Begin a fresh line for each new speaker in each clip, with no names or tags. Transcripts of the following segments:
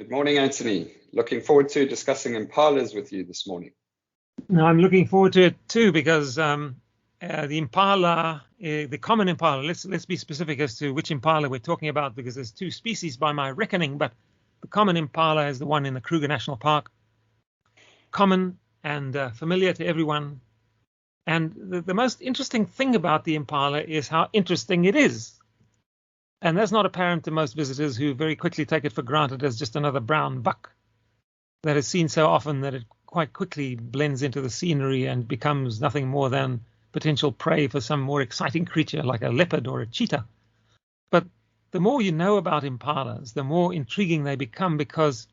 Good morning, Anthony. Looking forward to discussing impalas with you this morning.
No, I'm looking forward to it too because the impala, the common impala, let's be specific as to which impala we're talking about because there's two species by my reckoning, but the common impala is the one in the Kruger National Park. Common and familiar to everyone. And the most interesting thing about the impala is how interesting it is. And that's not apparent to most visitors who very quickly take it for granted as just another brown buck that is seen so often that it quite quickly blends into the scenery and becomes nothing more than potential prey for some more exciting creature like a leopard or a cheetah. But the more you know about impalas, the more intriguing they become because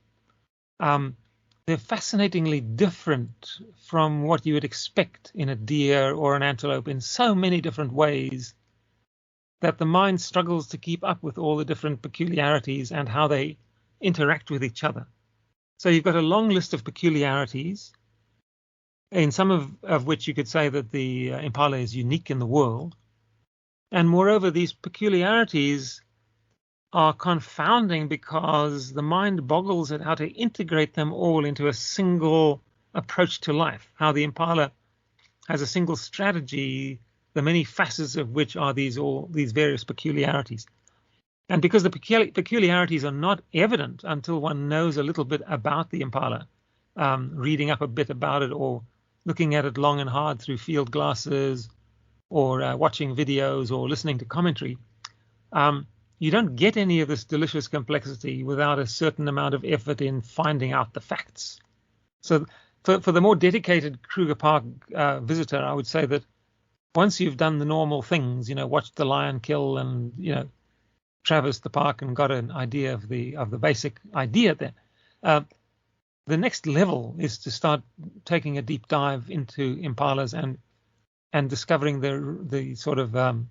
they're fascinatingly different from what you would expect in a deer or an antelope in so many different ways that the mind struggles to keep up with all the different peculiarities and how they interact with each other. So you've got a long list of peculiarities, in some of which you could say that the impala is unique in the world. And moreover, these peculiarities are confounding because the mind boggles at how to integrate them all into a single approach to life, how the impala has a single strategy, the many facets of which are these various peculiarities. And because the peculiarities are not evident until one knows a little bit about the impala, reading up a bit about it or looking at it long and hard through field glasses or watching videos or listening to commentary, you don't get any of this delicious complexity without a certain amount of effort in finding out the facts. So for the more dedicated Kruger Park visitor, I would say that once you've done the normal things, watched the lion kill and, traversed the park and got an idea of the basic idea there, the next level is to start taking a deep dive into impalas and discovering the sort of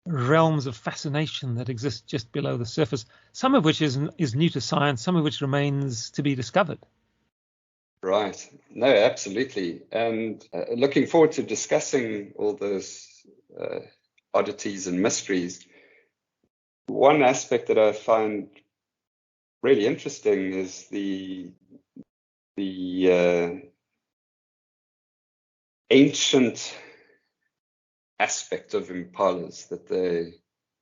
realms of fascination that exist just below the surface, some of which is new to science, some of which remains to be discovered.
Right. No, absolutely. And looking forward to discussing all those oddities and mysteries. One aspect that I find really interesting is the ancient aspect of impalas, that they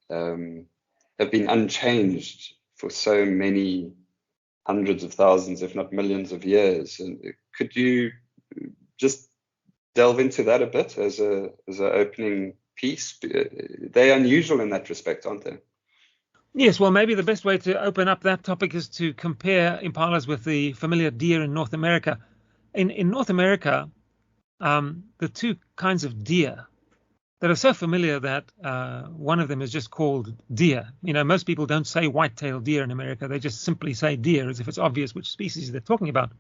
have been unchanged for so many hundreds of thousands, if not millions of years. And could you just delve into that a bit as an opening piece? They're unusual in that respect, aren't they?
Yes, well, maybe the best way to open up that topic is to compare impalas with the familiar deer in North America. In North America, the two kinds of deer that are so familiar that one of them is just called deer. Most people don't say white-tailed deer in America. They just simply say deer as if it's obvious which species they're talking about.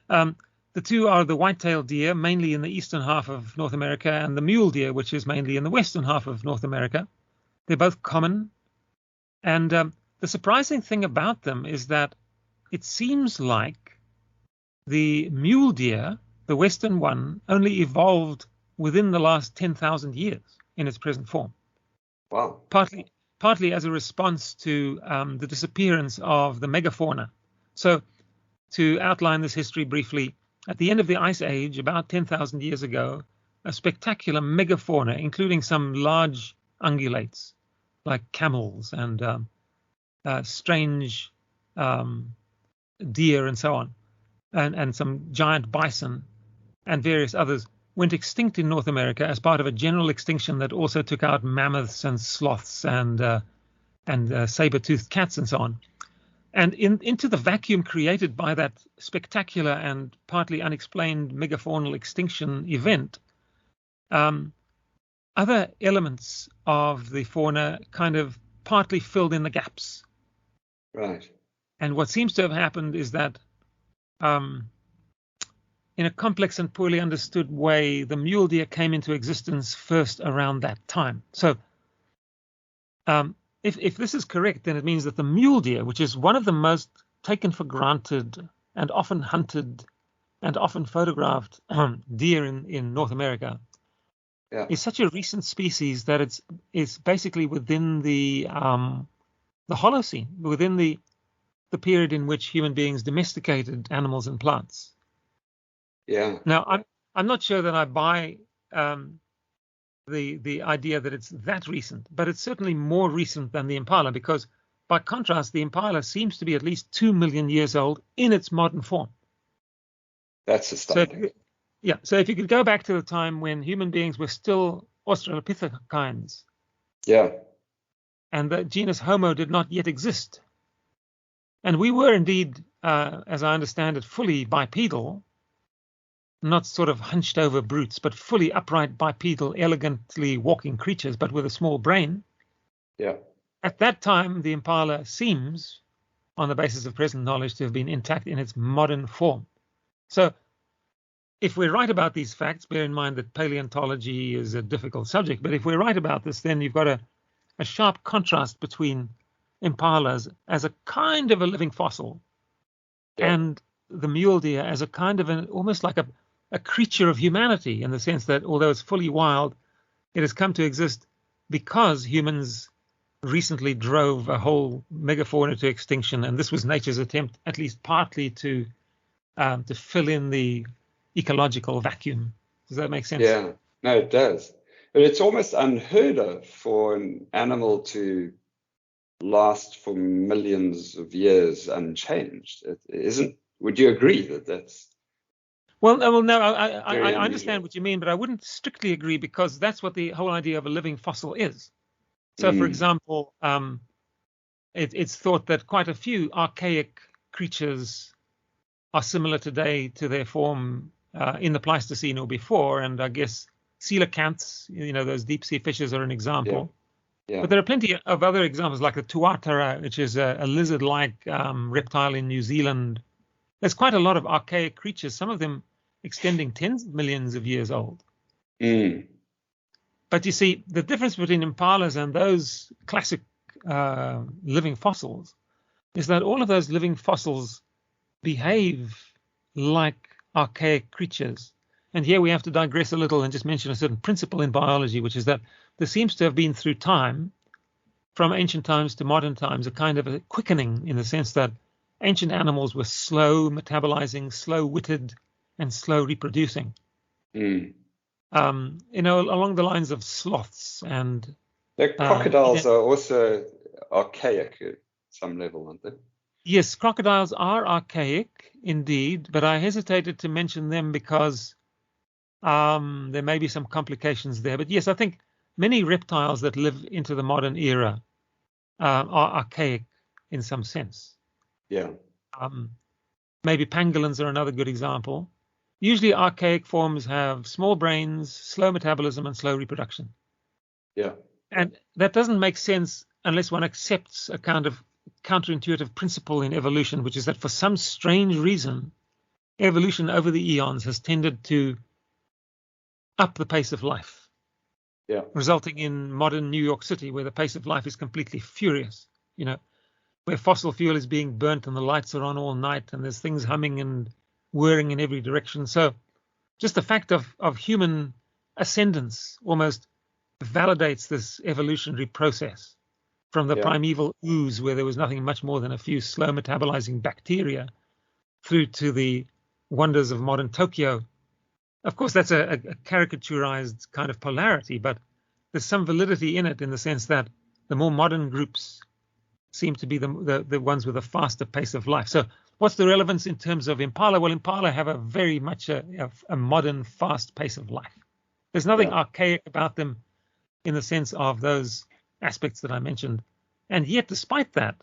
The two are the white-tailed deer, mainly in the eastern half of North America, and the mule deer, which is mainly in the western half of North America. They're both common. And the surprising thing about them is that it seems like the mule deer, the western one, only evolved within the last 10,000 years in its present form.
Wow.
Partly as a response to the disappearance of the megafauna. So to outline this history briefly, at the end of the Ice Age, about 10,000 years ago, a spectacular megafauna, including some large ungulates like camels and strange deer and so on, and some giant bison and various others, went extinct in North America as part of a general extinction that also took out mammoths and sloths and saber-toothed cats and so on. And into the vacuum created by that spectacular and partly unexplained megafaunal extinction event, other elements of the fauna kind of partly filled in the gaps.
Right.
And what seems to have happened is that in a complex and poorly understood way, the mule deer came into existence first around that time. So if this is correct, then it means that the mule deer, which is one of the most taken for granted and often hunted and often photographed deer in North America, is such a recent species that it's basically within the Holocene, within the the period in which human beings domesticated animals and plants.
Yeah.
Now, I'm not sure that I buy the idea that it's that recent, but it's certainly more recent than the impala, because by contrast, the impala seems to be at least 2 million years old in its modern form.
That's astounding.
So if you could go back to the time when human beings were still Australopithecines,
Yeah.
and the genus Homo did not yet exist, and we were indeed, as I understand it, fully bipedal, not sort of hunched over brutes, but fully upright, bipedal, elegantly walking creatures, but with a small brain.
Yeah.
At that time, the impala seems, on the basis of present knowledge, to have been intact in its modern form. So if we're right about these facts, bear in mind that paleontology is a difficult subject, but if we're right about this, then you've got a sharp contrast between impalas as a kind of a living fossil and the mule deer as a kind of almost like a creature of humanity, in the sense that although it's fully wild, it has come to exist because humans recently drove a whole megafauna to extinction, and this was nature's attempt, at least partly, to fill in the ecological vacuum. Does that make sense?
Yeah, no, it does. But it's almost unheard of for an animal to last for millions of years unchanged. It isn't. Would you agree that that's?
Well, no, I understand what you mean, but I wouldn't strictly agree, because that's what the whole idea of a living fossil is. So, for example, it's thought that quite a few archaic creatures are similar today to their form in the Pleistocene or before, and I guess coelacanths, those deep sea fishes, are an example.
Yeah.
But there are plenty of other examples, like the tuatara, which is a lizard-like reptile in New Zealand. There's quite a lot of archaic creatures, some of them extending tens of millions of years old. But you see, the difference between impalas and those classic living fossils is that all of those living fossils behave like archaic creatures. And here we have to digress a little and just mention a certain principle in biology, which is that there seems to have been, through time, from ancient times to modern times, a kind of a quickening, in the sense that ancient animals were slow metabolizing, slow-witted, and slow reproducing. Along the lines of sloths and
the crocodiles are also archaic at some level, aren't they?
Yes, crocodiles are archaic indeed, but I hesitated to mention them because there may be some complications there. But yes, I think many reptiles that live into the modern era are archaic in some sense.
Yeah.
Maybe pangolins are another good example. Usually archaic forms have small brains, slow metabolism, and slow reproduction.
Yeah.
And that doesn't make sense unless one accepts a kind of counterintuitive principle in evolution, which is that for some strange reason, evolution over the eons has tended to up the pace of life, resulting in modern New York City, where the pace of life is completely furious, where fossil fuel is being burnt and the lights are on all night and there's things humming and whirring in every direction. So just the fact of human ascendance almost validates this evolutionary process from the primeval ooze, where there was nothing much more than a few slow metabolizing bacteria, through to the wonders of modern Tokyo. Of course, that's a caricaturized kind of polarity, but there's some validity in it, in the sense that the more modern groups seem to be the ones with a faster pace of life. So what's the relevance in terms of impala? Well, impala have a very much a modern, fast pace of life. There's nothing archaic about them in the sense of those aspects that I mentioned. And yet, despite that,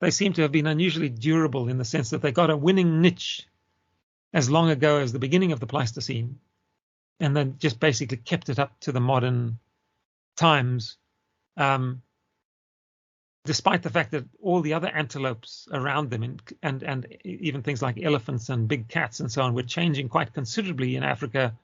they seem to have been unusually durable, in the sense that they got a winning niche as long ago as the beginning of the Pleistocene, and then just basically kept it up to the modern times, despite the fact that all the other antelopes around them, and even things like elephants and big cats and so on, were changing quite considerably in Africa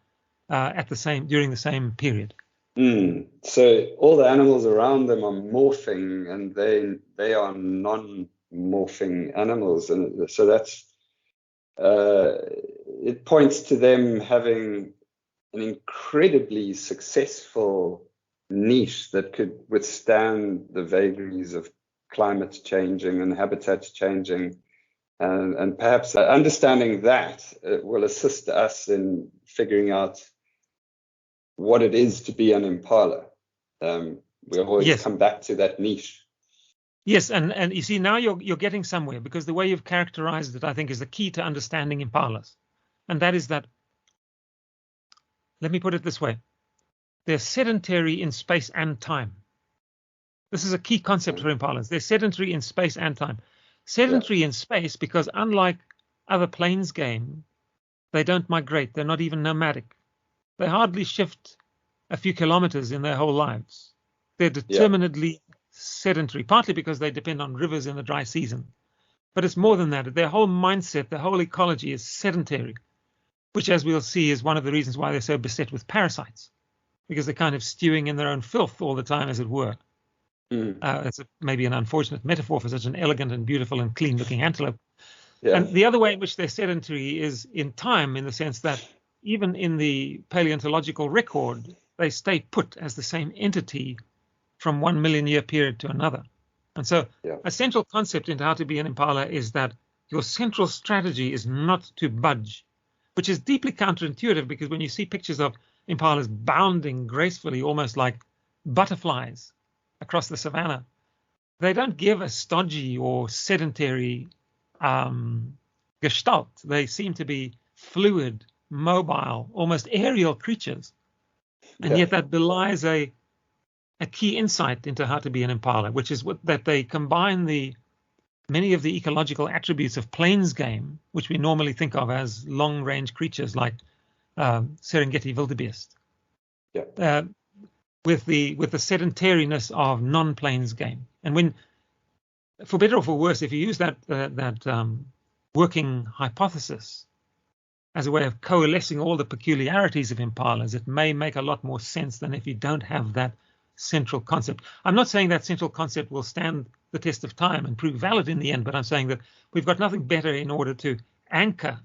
during the same period.
So all the animals around them are morphing, and they are non-morphing animals, and so that's it points to them having an incredibly successful niche that could withstand the vagaries of climate changing and habitats changing. And perhaps understanding that will assist us in figuring out what it is to be an impala. We always come back to that niche.
Yes, and you see, now you're getting somewhere, because the way you've characterized it, I think, is the key to understanding impalas. And that is that, let me put it this way, they're sedentary in space and time. This is a key concept for impalas. They're sedentary in space and time. Sedentary in space because, unlike other plains game, they don't migrate. They're not even nomadic. They hardly shift a few kilometers in their whole lives. They're determinedly sedentary, partly because they depend on rivers in the dry season. But it's more than that. Their whole mindset, their whole ecology is sedentary, which, as we'll see, is one of the reasons why they're so beset with parasites, because they're kind of stewing in their own filth all the time, as it were. It's maybe an unfortunate metaphor for such an elegant and beautiful and clean-looking antelope. And the other way in which they're sedentary is in time, in the sense that even in the paleontological record, they stay put as the same entity from 1 million year period to another. And so a central concept into how to be an impala is that your central strategy is not to budge, which is deeply counterintuitive, because when you see pictures of impalas bounding gracefully, almost like butterflies across the savannah, they don't give a stodgy or sedentary gestalt. They seem to be fluid, mobile, almost aerial creatures. And yet that belies a key insight into how to be an impala, which is that they combine many of the ecological attributes of plains game, which we normally think of as long-range creatures like Serengeti wildebeest, with the sedentariness of non-plains game. And when, for better or for worse, if you use that working hypothesis as a way of coalescing all the peculiarities of impalas, it may make a lot more sense than if you don't have that central concept. I'm not saying that central concept will stand the test of time and prove valid in the end, but I'm saying that we've got nothing better in order to anchor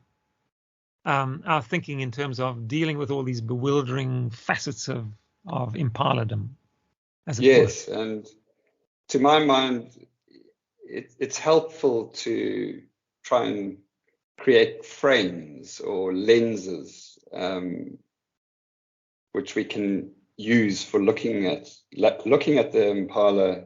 our thinking in terms of dealing with all these bewildering facets of impaladom.
Yes, and to my mind, it's helpful to try and create frames or lenses which we can use for looking at the impala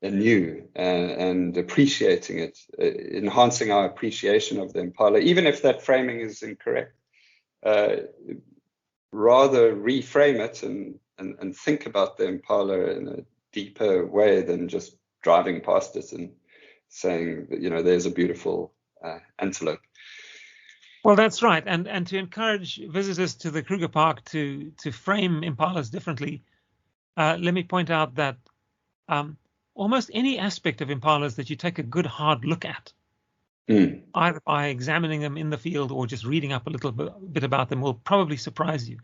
anew and appreciating it, enhancing our appreciation of the impala, even if that framing is incorrect. Rather reframe it and think about the impala in a deeper way than just driving past it and saying that, there's a beautiful antelope.
Well, that's right. And to encourage visitors to the Kruger Park to frame impalas differently, let me point out that almost any aspect of impalas that you take a good hard look at, either by examining them in the field or just reading up a little bit about them, will probably surprise you.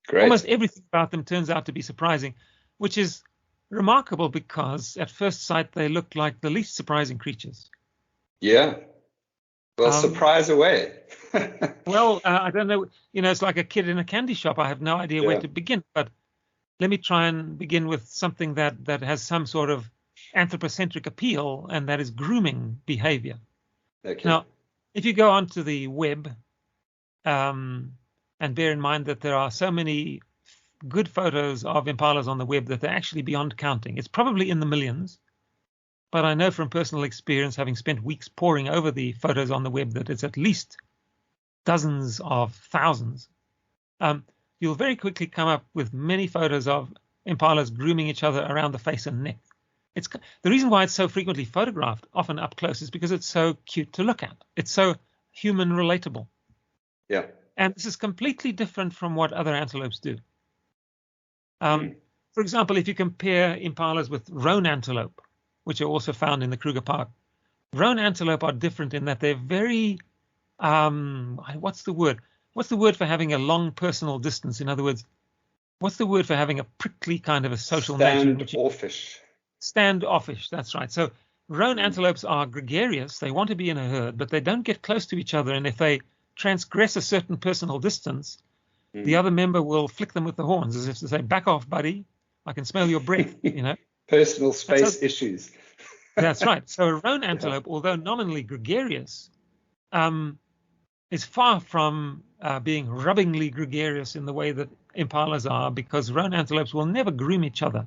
Great.
Almost everything about them turns out to be surprising, which is remarkable because at first sight they look like the least surprising creatures.
Yeah. Well, surprise away.
Well, I don't know. It's like a kid in a candy shop. I have no idea where to begin. But let me try and begin with something that has some sort of anthropocentric appeal, and that is grooming behavior.
Okay.
Now, if you go onto the web and bear in mind that there are so many good photos of impalas on the web that they're actually beyond counting. It's probably in the millions. But I know from personal experience, having spent weeks poring over the photos on the web, that it's at least dozens of thousands. You'll very quickly come up with many photos of impalas grooming each other around the face and neck. The reason why it's so frequently photographed, often up close, is because it's so cute to look at. It's so human relatable.
Yeah.
And this is completely different from what other antelopes do. For example, if you compare impalas with roan antelope, which are also found in the Kruger Park. Roan antelope are different in that they're very, what's the word? What's the word for having a long personal distance? In other words, what's the word for having a prickly kind of a social nature?
Standoffish.
Standoffish, that's right. So roan antelopes are gregarious. They want to be in a herd, but they don't get close to each other. And if they transgress a certain personal distance, the other member will flick them with the horns as if to say, back off, buddy. I can smell your breath,
Personal
So
space issues.
that's right. So a roan antelope, although nominally gregarious, is far from being rubbingly gregarious in the way that impalas are, because roan antelopes will never groom each other,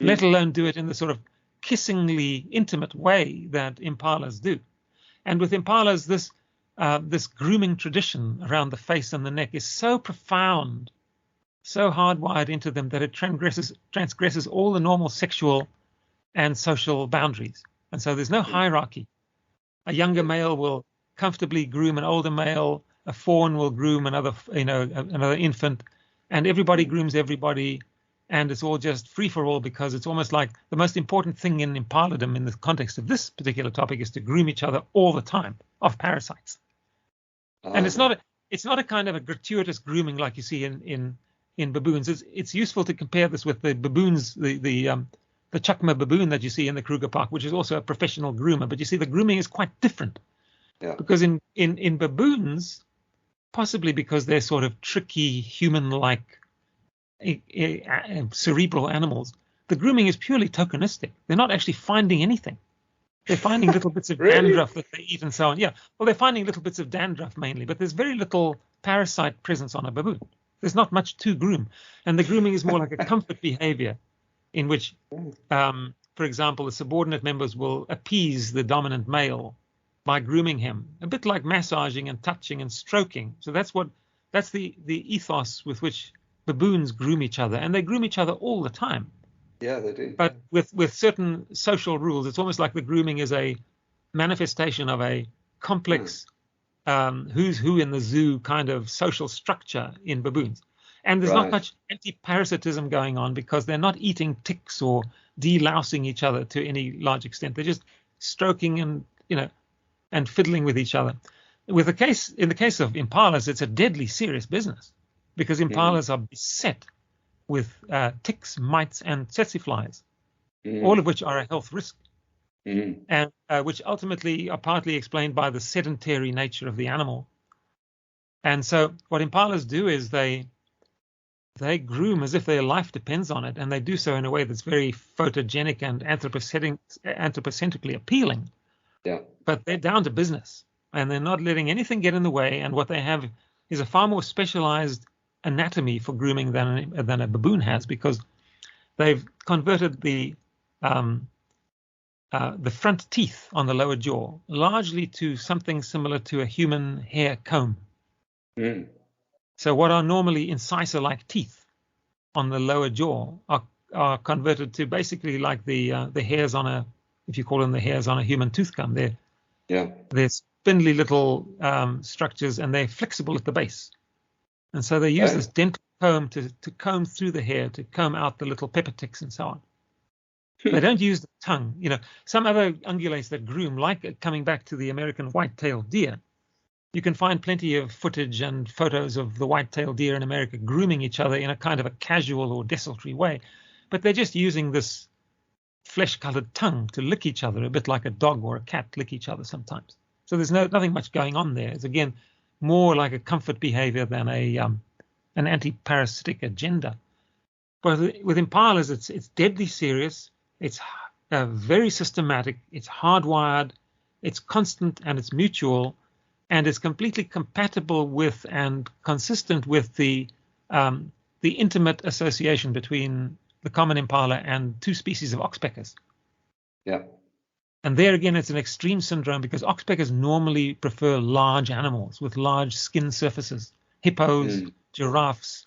let alone do it in the sort of kissingly intimate way that impalas do. And with impalas, this grooming tradition around the face and the neck is so profound, so hardwired into them, that it transgresses all the normal sexual and social boundaries. And so there's no hierarchy. A younger male will comfortably groom an older male. A fawn will groom another infant, and everybody grooms everybody. And it's all just free for all, because it's almost like the most important thing in impaladom in the context of this particular topic is to groom each other all the time of parasites. And it's not a kind of a gratuitous grooming like you see in baboons. It's useful to compare this with the baboons, the chukma baboon that you see in the Kruger Park, which is also a professional groomer. But you see, the grooming is quite different.
Yeah.
Because in baboons, possibly because they're sort of tricky, human-like, cerebral animals, the grooming is purely tokenistic. They're not actually finding anything. They're finding little bits of dandruff that they eat and so on. Yeah, well, they're finding little bits of dandruff mainly, but there's very little parasite presence on a baboon. There's not much to groom. And the grooming is more like a comfort behavior in which, for example, the subordinate members will appease the dominant male by grooming him, a bit like massaging and touching and stroking. So that's the ethos with which baboons groom each other, and they groom each other all the time.
Yeah, they do.
But with certain social rules. It's almost like the grooming is a manifestation of a complex who's who in the zoo kind of social structure in baboons. And there's not much anti-parasitism going on, because they're not eating ticks or delousing each other to any large extent. They're just stroking and fiddling with each other. In the case of impalas, it's a deadly serious business, because impalas are beset with ticks, mites, and tsetse flies, all of which are a health risk, and which ultimately are partly explained by the sedentary nature of the animal. And so what impalas do is they groom as if their life depends on it, and they do so in a way that's very photogenic and anthropocentrically appealing.
Yeah.
But they're down to business, and they're not letting anything get in the way. And what they have is a far more specialized anatomy for grooming than a baboon has, because they've converted the front teeth on the lower jaw largely to something similar to a human hair comb. So what are normally incisor-like teeth on the lower jaw are converted to basically like the hairs on a, if you call them the hairs on a human tooth comb. They're spindly little structures, and they're flexible at the base. And so they use this dental comb to comb through the hair, to comb out the little pepper ticks and so on. They don't use the tongue. Some other ungulates that groom, like coming back to the American white-tailed deer, you can find plenty of footage and photos of the white-tailed deer in America grooming each other in a kind of a casual or desultory way. But they're just using this flesh-colored tongue to lick each other, a bit like a dog or a cat lick each other sometimes. So there's nothing much going on there. It's, again, more like a comfort behavior than an anti-parasitic agenda. But with impalas, it's deadly serious. It's very systematic. It's hardwired. It's constant, and it's mutual, and it's completely compatible with and consistent with the intimate association between the common impala and two species of oxpeckers.
Yeah.
And there again, it's an extreme syndrome, because oxpeckers normally prefer large animals with large skin surfaces: hippos, giraffes,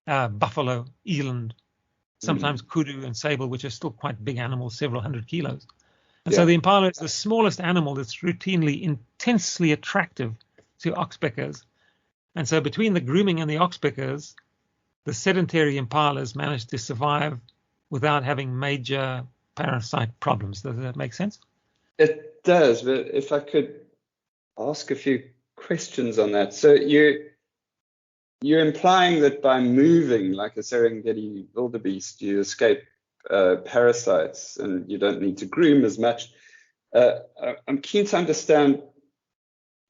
buffalo, eland, sometimes kudu and sable, which are still quite big animals, several hundred kilos. And so the impala is the smallest animal that's routinely intensely attractive to oxpeckers. And so between the grooming and the oxpeckers, the sedentary impalas managed to survive without having major parasite problems. Does that make sense?
It does, but if I could ask a few questions on that. So you're implying that by moving like a Serengeti wildebeest, you escape parasites and you don't need to groom as much. I'm keen to understand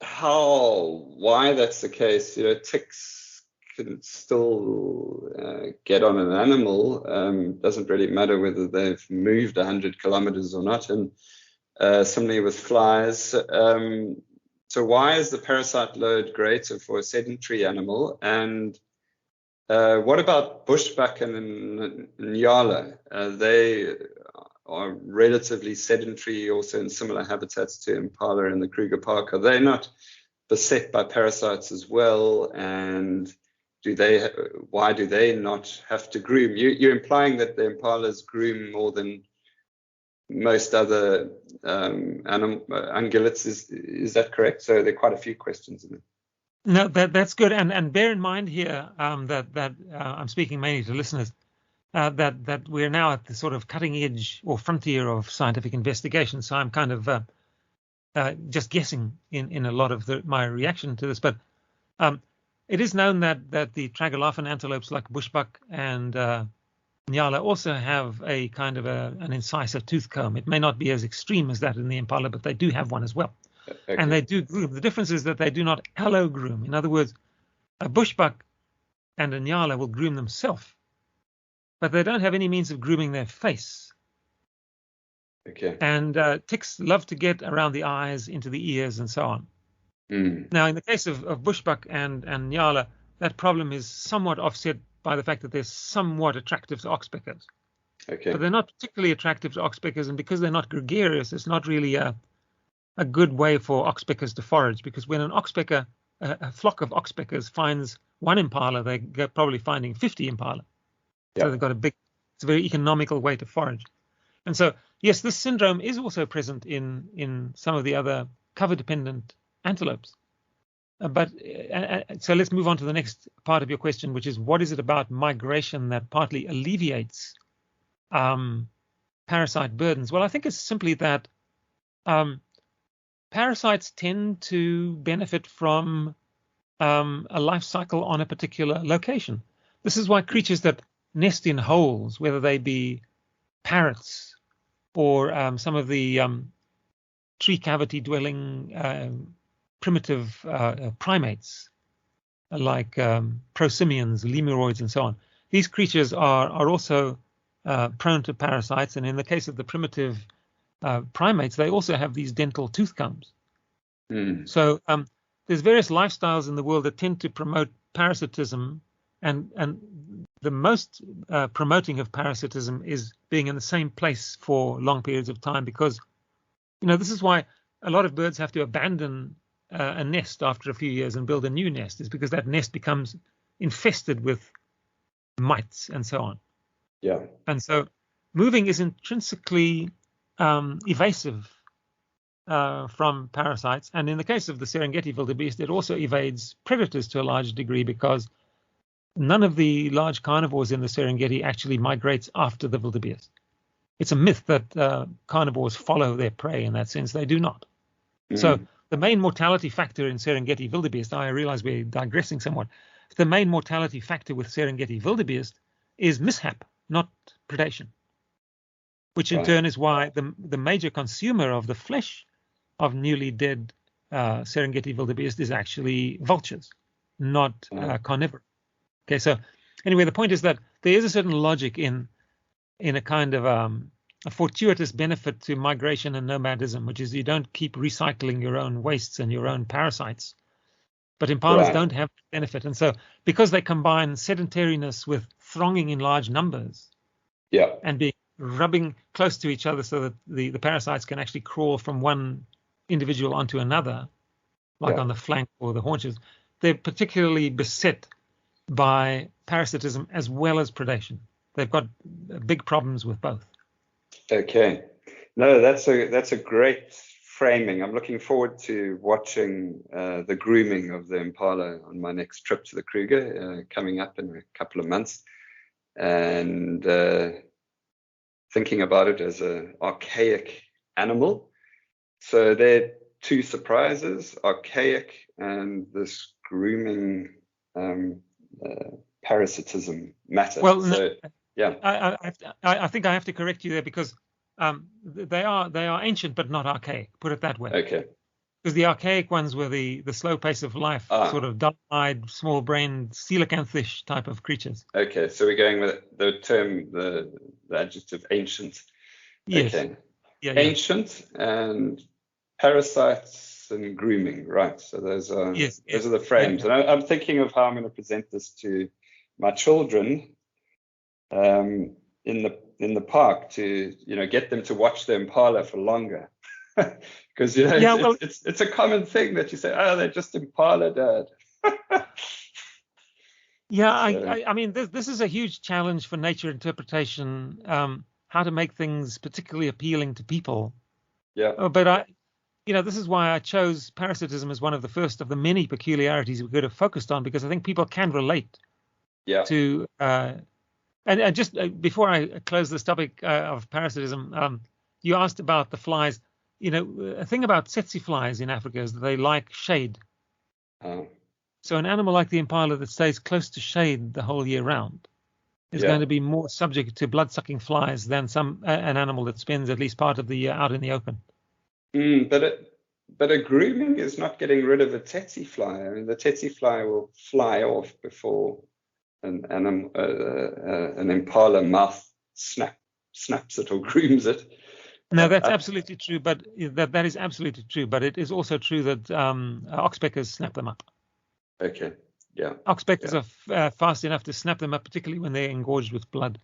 why that's the case. Ticks can still get on an animal. Doesn't really matter whether they've moved 100 kilometers or not. And similarly with flies. So why is the parasite load greater for a sedentary animal? And what about bushbuck and nyala? They are relatively sedentary, also in similar habitats to impala in the Kruger Park. Are they not beset by parasites as well? And why do they not have to groom? You're implying that the impalas groom more than most other ungulates. Is that correct? So there are quite a few questions in there.
No, that's good. And bear in mind here that I'm speaking mainly to listeners, that we're now at the sort of cutting edge or frontier of scientific investigation. So I'm kind of just guessing in a lot of my reaction to this. But it is known that the tragolaphid antelopes like bushbuck and nyala also have a kind of an incisor tooth comb. It may not be as extreme as that in the impala, but they do have one as well. Okay. And they do groom. The difference is that they do not allo-groom. In other words, a bushbuck and a nyala will groom themselves, but they don't have any means of grooming their face.
Okay.
And ticks love to get around the eyes, into the ears, and so on. Now, in the case of bushbuck and nyala, that problem is somewhat offset by the fact that they're somewhat attractive to oxpeckers.
Okay.
But they're not particularly attractive to oxpeckers, and because they're not gregarious, it's not really a good way for oxpeckers to forage, because when an oxpecker, a flock of oxpeckers finds one impala, they're probably finding 50 impala. Yep. So they've got it's a very economical way to forage. And so, yes, this syndrome is also present in some of the other cover-dependent antelopes. So let's move on to the next part of your question, which is what is it about migration that partly alleviates parasite burdens? Well, I think it's simply that parasites tend to benefit from a life cycle on a particular location. This is why creatures that nest in holes, whether they be parrots or some of the tree cavity dwelling primitive primates like prosimians, lemuroids, and so on. These creatures are also prone to parasites, and in the case of the primitive primates, they also have these dental tooth combs. So there's various lifestyles in the world that tend to promote parasitism, and the most promoting of parasitism is being in the same place for long periods of time, because this is why a lot of birds have to abandon a nest after a few years and build a new nest, is because that nest becomes infested with mites and so on.
Yeah.
And so moving is intrinsically evasive from parasites. And in the case of the Serengeti wildebeest, it also evades predators to a large degree, because none of the large carnivores in the Serengeti actually migrates after the wildebeest. It's a myth that carnivores follow their prey in that sense. They do not. So the main mortality factor in Serengeti wildebeest, I realize we're digressing somewhat, the main mortality factor with Serengeti wildebeest is mishap, not predation, which in turn is why the major consumer of the flesh of newly dead Serengeti wildebeest is actually vultures, not carnivore. Okay, so anyway, the point is that there is a certain logic in a kind of a fortuitous benefit to migration and nomadism, which is you don't keep recycling your own wastes and your own parasites. But impalas don't have benefit. And so because they combine sedentariness with thronging in large numbers and being rubbing close to each other so that the parasites can actually crawl from one individual onto another, like on the flank or the haunches, they're particularly beset by parasitism as well as predation. They've got big problems with both.
Okay. No, that's a great framing. I'm looking forward to watching the grooming of the impala on my next trip to the Kruger coming up in a couple of months, and thinking about it as an archaic animal. So there are two surprises: archaic and this grooming parasitism matter.
Well,
so, yeah,
I think I have to correct you there, because they are ancient but not archaic. Put it that way.
Okay.
Because the archaic ones were the slow pace of life, sort of dull-eyed, small-brained, coelacanth-ish type of creatures.
Okay, so we're going with the term, the adjective ancient.
Yes.
Okay.
Yeah,
Ancient and parasites and grooming, right? So those are the frames.
Yeah.
And I'm thinking of how I'm going to present this to my children in the park to get them to watch the impala for longer. Because it's a common thing that you say, oh, they're just impala, Dad.
Yeah, so, I mean, this is a huge challenge for nature interpretation. How to make things particularly appealing to people.
Yeah.
But this is why I chose parasitism as one of the first of the many peculiarities we could have focused on, because I think people can relate.
Yeah.
To and just before I close this topic of parasitism, you asked about the flies. A thing about tsetse flies in Africa is that they like shade. So an animal like the impala that stays close to shade the whole year round is going to be more subject to blood-sucking flies than an animal that spends at least part of the year out in the open.
But a grooming is not getting rid of a tsetse fly. I mean, the tsetse fly will fly off before an impala mouth snaps it or grooms it.
No, that's absolutely true. But that is absolutely true. But it is also true that oxpeckers snap them up.
Okay. Yeah.
Oxpeckers are fast enough to snap them up, particularly when they're engorged with blood.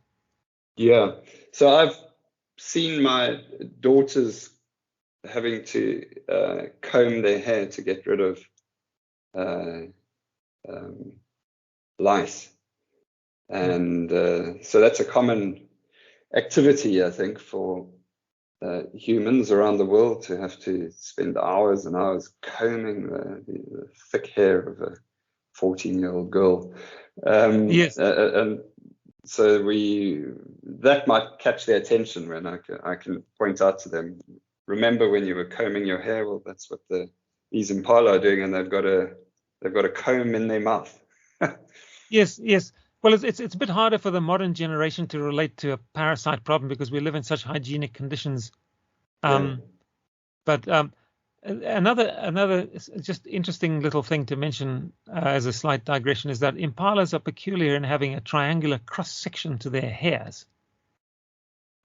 Yeah. So I've seen my daughters having to comb their hair to get rid of lice. And so that's a common activity, I think, for humans around the world, to have to spend hours and hours combing the thick hair of a 14-year-old girl.
Yes.
And so that might catch their attention when I can point out to them, remember when you were combing your hair? Well, that's what these impala are doing, and they've got a comb in their mouth.
Yes. Well, it's a bit harder for the modern generation to relate to a parasite problem because we live in such hygienic conditions. But another just interesting little thing to mention as a slight digression is that impalas are peculiar in having a triangular cross section to their hairs.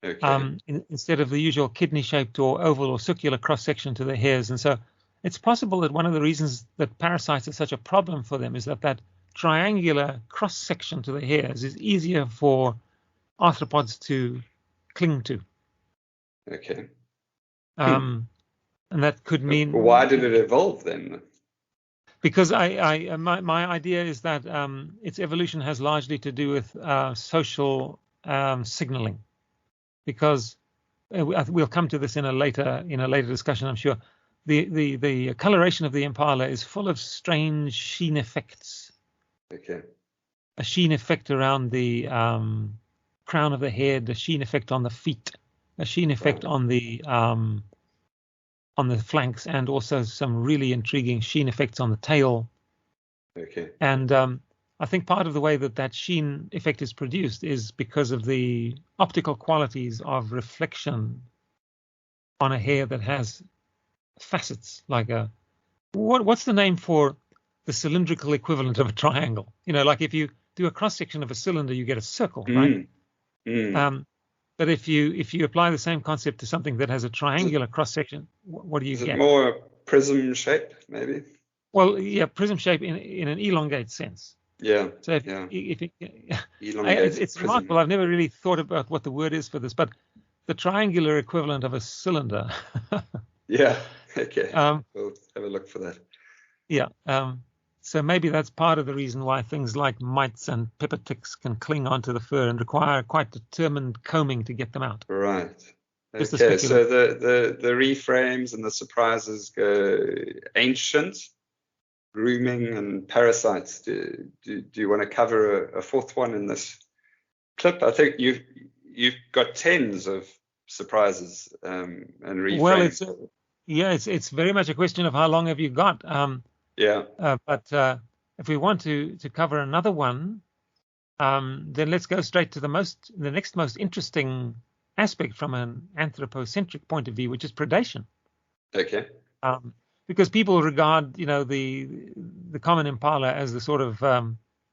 Okay.
Instead of the usual kidney-shaped or oval or circular cross-section to their hairs. And so it's possible that one of the reasons that parasites are such a problem for them is that triangular cross-section to the hairs is easier for arthropods to cling to.
Okay.
And that could mean...
Why did it evolve then?
Because my idea is that its evolution has largely to do with social signaling. Because we'll come to this in a later discussion, I'm sure. The coloration of the impala is full of strange sheen effects.
Okay.
A sheen effect around the crown of the head, a sheen effect on the feet, a sheen effect on the flanks, and also some really intriguing sheen effects on the tail.
Okay.
And I think part of the way that sheen effect is produced is because of the optical qualities of reflection on a hair that has facets, like what's the name for the cylindrical equivalent of a triangle? Like if you do a cross section of a cylinder, you get a circle, right? But if you apply the same concept to something that has a triangular cross section, what do you get?
Is it more a prism shape, maybe?
Well, yeah, prism shape in an elongate sense.
Yeah.
So it's remarkable. I've never really thought about what the word is for this, but the triangular equivalent of a cylinder.
Yeah. Okay. We'll have a look for that.
Yeah. So maybe that's part of the reason why things like mites and pepper ticks can cling onto the fur and require quite determined combing to get them out.
Right. Okay. So the reframes and the surprises go ancient, grooming, and parasites. Do you want to cover a fourth one in this clip? I think you've got tens of surprises and reframes.
Well, it's very much a question of how long have you got. But if we want to cover another one, then let's go straight to the next most interesting aspect from an anthropocentric point of view, which is predation.
Okay.
because people regard, the common impala as the sort of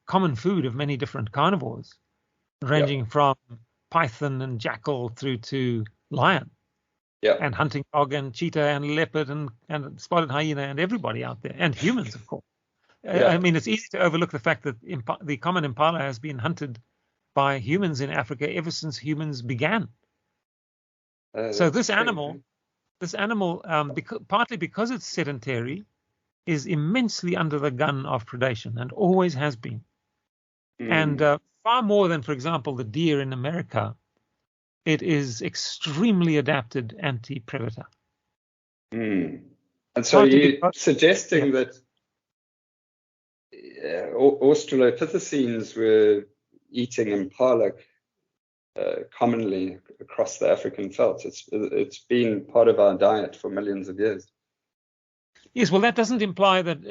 common food of many different carnivores, ranging from python and jackal through to lion, and hunting dog and cheetah and leopard and spotted hyena and everybody out there, and humans, of course. I mean, it's easy to overlook the fact that the common impala has been hunted by humans in Africa ever since humans began. So this animal, partly because it's sedentary, is immensely under the gun of predation and always has been. And far more than, for example, the deer in America, it is extremely adapted anti-predator.
And so you're suggesting that Australopithecines were eating impala commonly across the African veldt. It's been part of our diet for millions of years.
Yes, well, that doesn't imply that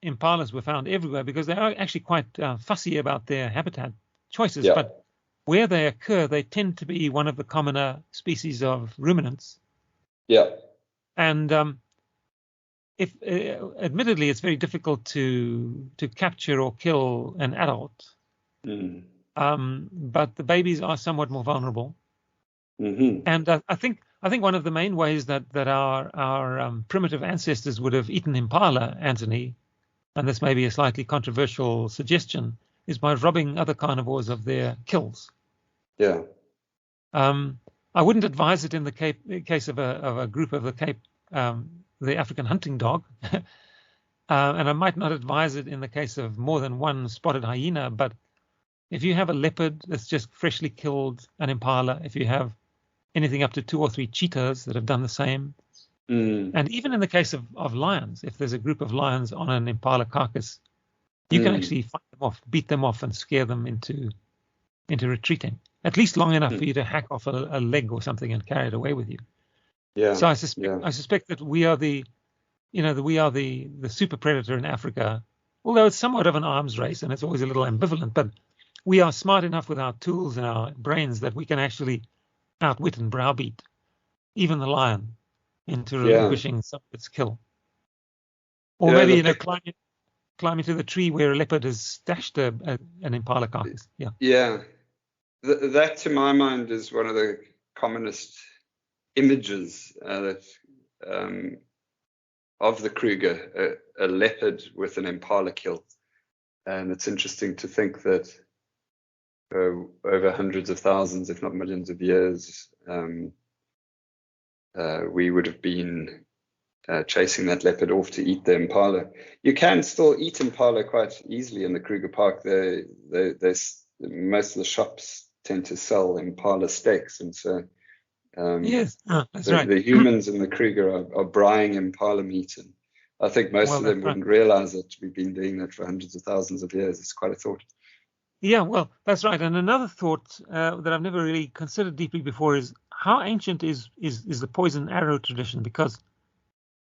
impalas were found everywhere, because they are actually quite fussy about their habitat choices. But where they occur, they tend to be one of the commoner species of ruminants. And if admittedly, it's very difficult to capture or kill an adult. But the babies are somewhat more vulnerable. And I think one of the main ways that our primitive ancestors would have eaten impala, Anthony, and this may be a slightly controversial suggestion, is by robbing other carnivores of their kills. I wouldn't advise it in the case of a group of the Cape, the African hunting dog, and I might not advise it in the case of more than one spotted hyena. But if you have a leopard that's just freshly killed an impala, if you have anything up to 2 or 3 cheetahs that have done the same, and even in the case of lions, if there's a group of lions on an impala carcass, you can actually fight them off, beat them off, and scare them into retreating, at least long enough for you to hack off a leg or something and carry it away with you. So I suspect that we are the super predator in Africa, although it's somewhat of an arms race and it's always a little ambivalent. But we are smart enough with our tools and our brains that we can actually outwit and browbeat even the lion into relinquishing some of its kill. Or maybe climb into the tree where a leopard has stashed an impala carcass.
That to my mind is one of the commonest images of the Kruger, a leopard with an impala kill. And it's interesting to think that over hundreds of thousands, if not millions of years, we would have been chasing that leopard off to eat the impala. You can still eat impala quite easily in the Kruger Park. Most of the shops tend to sell impala steaks, and so
that's right.
The humans in the Kruger are brying impala meat, and I think most of them wouldn't realize that we've been doing that for hundreds of thousands of years. It's quite a thought.
Yeah, well, that's right. And another thought that I've never really considered deeply before is how ancient is the poison arrow tradition, because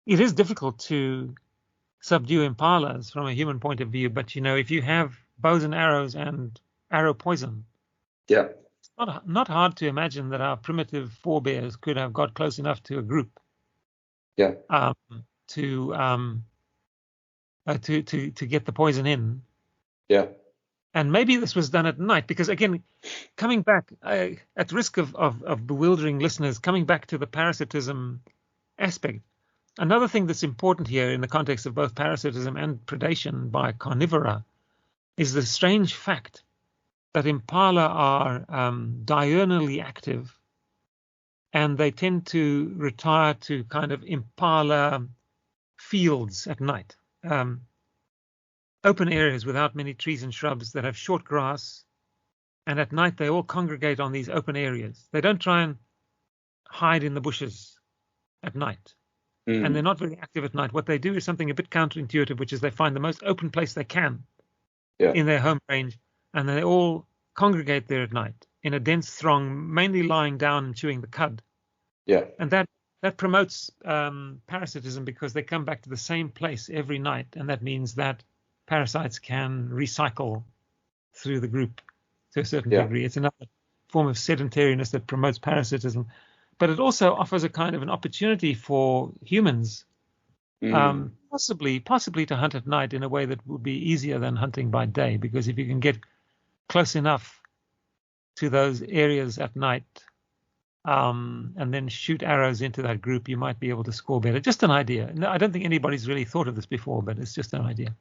it is difficult to subdue impalas from a human point of view. But, if you have bows and arrows and arrow poison, it's not hard to imagine that our primitive forebears could have got close enough to a group to get the poison in. And maybe this was done at night, because, again, coming back, at risk of bewildering listeners, coming back to the parasitism aspect, another thing that's important here in the context of both parasitism and predation by carnivora is the strange fact that impala are diurnally active, and they tend to retire to kind of impala fields at night. Open areas without many trees and shrubs that have short grass, and at night they all congregate on these open areas. They don't try and hide in the bushes at night, and they're not very active at night. What they do is something a bit counterintuitive, which is they find the most open place they can in their home range, and they all congregate there at night in a dense throng, mainly lying down and chewing the cud. And that promotes parasitism, because they come back to the same place every night, and that means that parasites can recycle through the group to a certain degree. It's another form of sedentariness that promotes parasitism, but it also offers a kind of an opportunity for humans Possibly to hunt at night in a way that would be easier than hunting by day, because if you can get close enough to those areas at night, and then shoot arrows into that group, you might be able to score better. Just an idea. No, I don't think anybody's really thought of this before, but it's just an idea.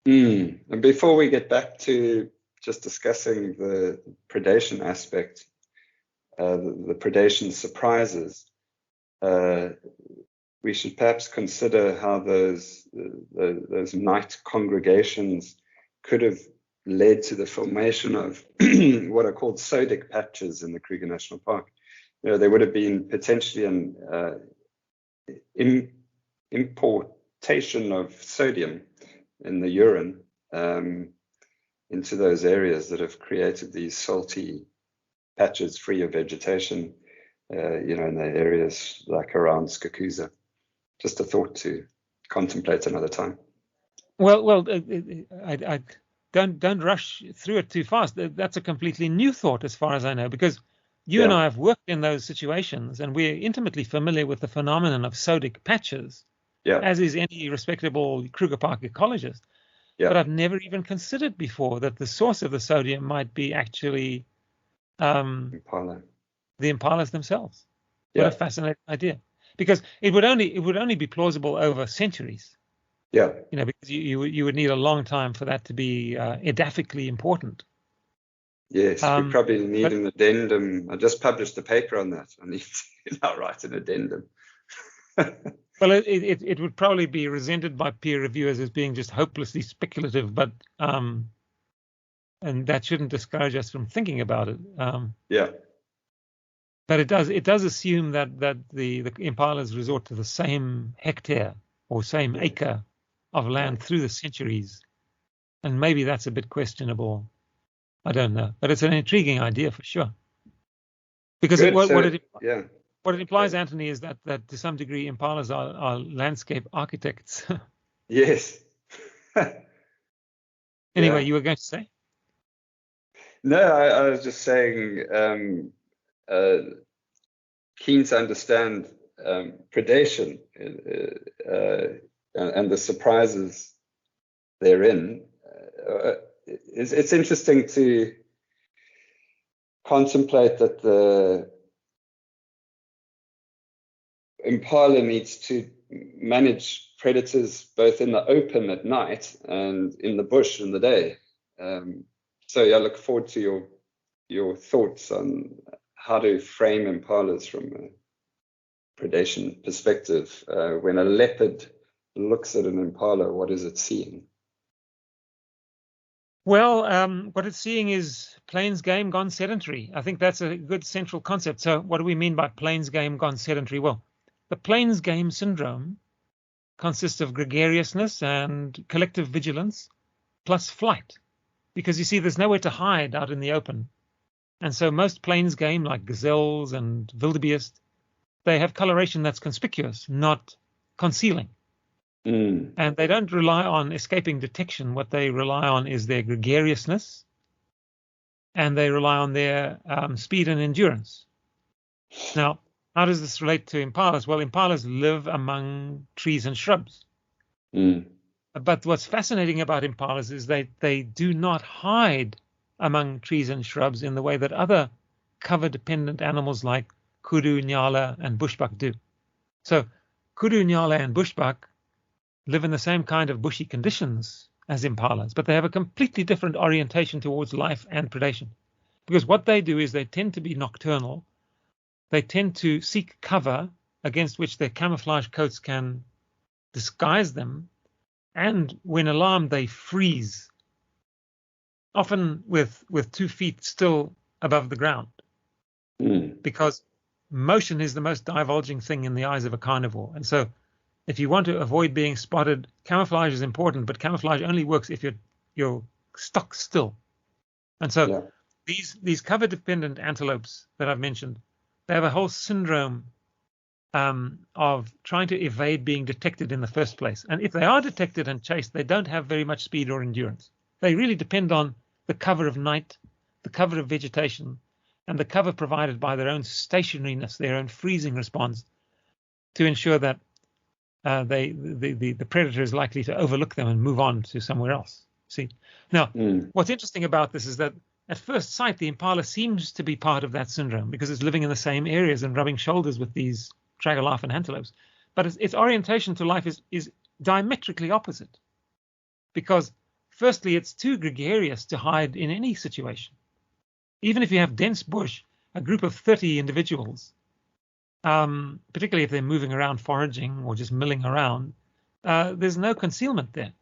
And before we get back to just discussing the predation aspect, the predation surprises, we should perhaps consider how those night congregations could have led to the formation of what are called sodic patches in the Kruger National Park. There would have been potentially an importation of sodium in the urine into those areas that have created these salty patches free of vegetation, in the areas like around Skakuza. Just a thought to contemplate another time.
Well, I don't rush through it too fast. That's a completely new thought, as far as I know, because you and I have worked in those situations, and we're intimately familiar with the phenomenon of sodic patches, as is any respectable Kruger Park ecologist. But I've never even considered before that the source of the sodium might be actually the impalas themselves. What a fascinating idea! Because it would only be plausible over centuries. Because you would need a long time for that to be edaphically important.
Yes, we probably need an addendum. I just published a paper on that. I need to now write an addendum.
Well, it would probably be resented by peer reviewers as being just hopelessly speculative, but and that shouldn't discourage us from thinking about it. But it does assume that the impalas resort to the same hectare or same acre of land through the centuries, and maybe that's a bit questionable. I don't know, but it's an intriguing idea for sure. Because what it implies, Anthony, is that to some degree impalas are landscape architects.
Yes.
Anyway, you were going to say?
No, I was just saying, keen to understand predation and the surprises therein. It's interesting to contemplate that the impala needs to manage predators both in the open at night and in the bush in the day. So I look forward to your thoughts on how to frame impalas from a predation perspective. When a leopard looks at an impala, what is it seeing?
Well, what it's seeing is plains game gone sedentary. I think that's a good central concept. So what do we mean by plains game gone sedentary? Well, the plains game syndrome consists of gregariousness and collective vigilance plus flight, because you see there's nowhere to hide out in the open. And so most plains game, like gazelles and wildebeest, they have coloration that's conspicuous, not concealing. And they don't rely on escaping detection. What they rely on is their gregariousness, and they rely on their speed and endurance. Now, how does this relate to impalas? Well, impalas live among trees and shrubs. But what's fascinating about impalas is they do not hide among trees and shrubs in the way that other cover-dependent animals like kudu, nyala, and bushbuck do. So kudu, nyala, and bushbuck live in the same kind of bushy conditions as impalas, but they have a completely different orientation towards life and predation. Because what they do is they tend to be nocturnal. They tend to seek cover against which their camouflage coats can disguise them. And when alarmed, they freeze, often with 2 feet still above the ground. Because motion is the most divulging thing in the eyes of a carnivore. And so if you want to avoid being spotted, camouflage is important, but camouflage only works if you're stock still. And so these cover-dependent antelopes that I've mentioned, they have a whole syndrome of trying to evade being detected in the first place. And if they are detected and chased, they don't have very much speed or endurance. They really depend on the cover of night, the cover of vegetation, and the cover provided by their own stationariness, their own freezing response, to ensure that the predator is likely to overlook them and move on to somewhere else. See, now what's interesting about this is that at first sight the impala seems to be part of that syndrome because it's living in the same areas and rubbing shoulders with these tragolaphid antelopes, but its orientation to life is diametrically opposite. Because firstly, it's too gregarious to hide in any situation. Even if you have dense bush, a group of 30 individuals, particularly if they're moving around foraging or just milling around, there's no concealment there.